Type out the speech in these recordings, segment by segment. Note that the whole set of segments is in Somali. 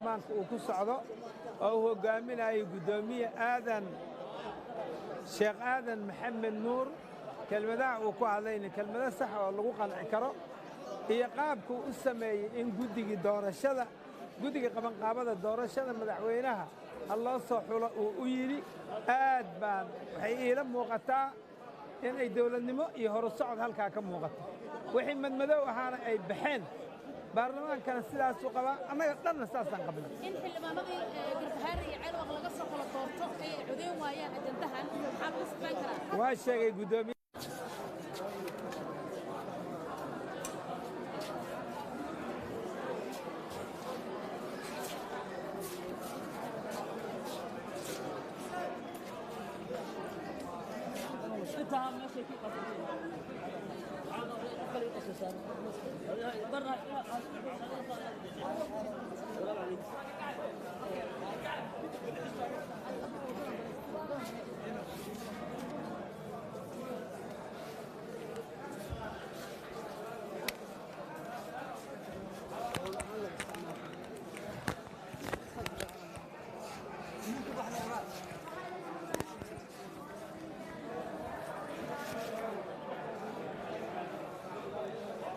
maanka uu ku socdo oo uu hogaaminayo gudoomiye Sheekh Aadan Maxamed Nuur kelmadaha uu ku hadlayna kelmado sax oo lagu qanci karo iyo qaabku u sameeyay in guddiga qabanqaabada doorashada madaxweynaha loo soo xulo uu u yidhi aad baan waxay iila muuqataa in ay dawladnimo iyo horusocod halkaa ka muuqato wixii madmadow ahaana ay baxeen baarlamaankana sidaasuu qabaa annaga dhanna saasaan qabnay in xildhibaanadii garbahaare iyo ceelwaq laga soo kala doorto ay codeyn waayaan ajandahan maxaa lagu sifaan karaa waa sheegay gudoomiye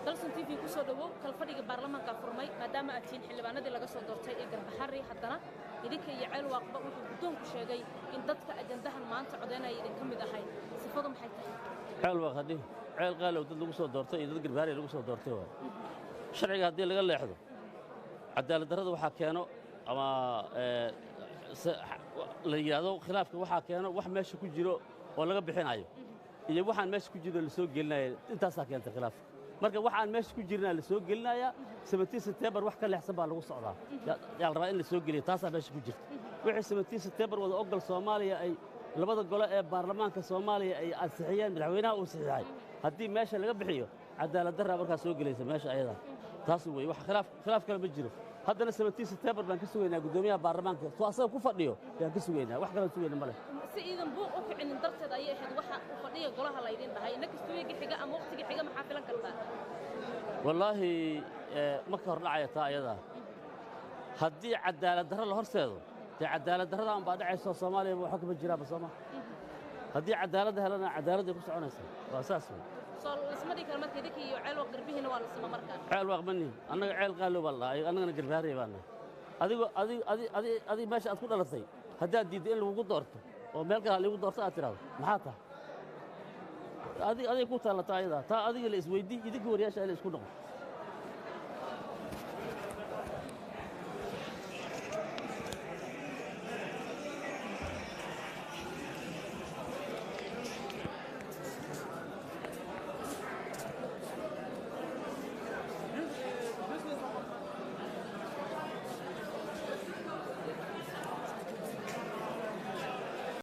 dalsan TV ku soo dhawow kalfadhiga baarlamaanka furmay maadaama aad tihiin xildhibaanadii laga soo doortay ee garbaxarri haddana idinka iyo ceelwaaqba wuxuu guddoonku sheegay in dadka ajandahan maanta codeynaya idinka mid ahayd sifadu maxay tahay ceelwaaq haddii ceel qaalow dad lagu soo doortay iyo dad garbaharri lagu soo doortay waay sharciga haddii laga leexdo cadaalad darrada waxaa keeno ama la yidhaahdo khilaafka waxaa keeno wax meesha ku jiro oo laga bixinayo iyo waxaan meesha ku jiro la soo gelinayo intaasaa keentay khilaafka marka waxaan meesha ku jirnaa la soo gelinayaa 17 September wax ka leexsan baa lagu socdaa yaa la rabaa in la soo geliyo taasaa meesha ku jirta wixii 17 September wada ogol Soomaaliya ay labada gole ee baarlamaanka Soomaaliya ay ansixiyeen madaxweynaha uu saxiixay haddii meesha laga bixiyo cadaalad darra markaa soo gelaysa meesha ayada taas weey wax khilaaf kale ma jiro haddana 17 September baan ka sugaynaa gudoomiyaha baarlamaanka soo asaga ku fadhiyo baan ka sugaynaa wax kale sugayna ma leh si iidan buuq u kicinin darteed ayay ahayd waxa u fadhiya golaha la idin dhahay inaka stuuyiga xiga ama waqtiga xiga maxaa filan kartaa wallaahi ma ka hor dhacaya taa ayada haddii cadaalad darro la horseedo dee cadaalad darrada aan baa dhacayso Soomaaliya waxa ka jiraaba Soomaa haddii cadaalad helana cadaalad ay ku soconaysaa waa saas weey soo ismadii kale markii idinka iyo ceelwaq garbihiina waa la sama markaa ceelwaq mani annaga ceel qaalow wallahi annagana garbaharri baana adigo meesha aad ku dhalatay haddaad diiddo in lagugu doorto oo meel kale lagu doorto aad tiraahdo maxaa tahay adiga ku taalataa ayada taa adiga la isweydii idinka wariyaasha la isku noqon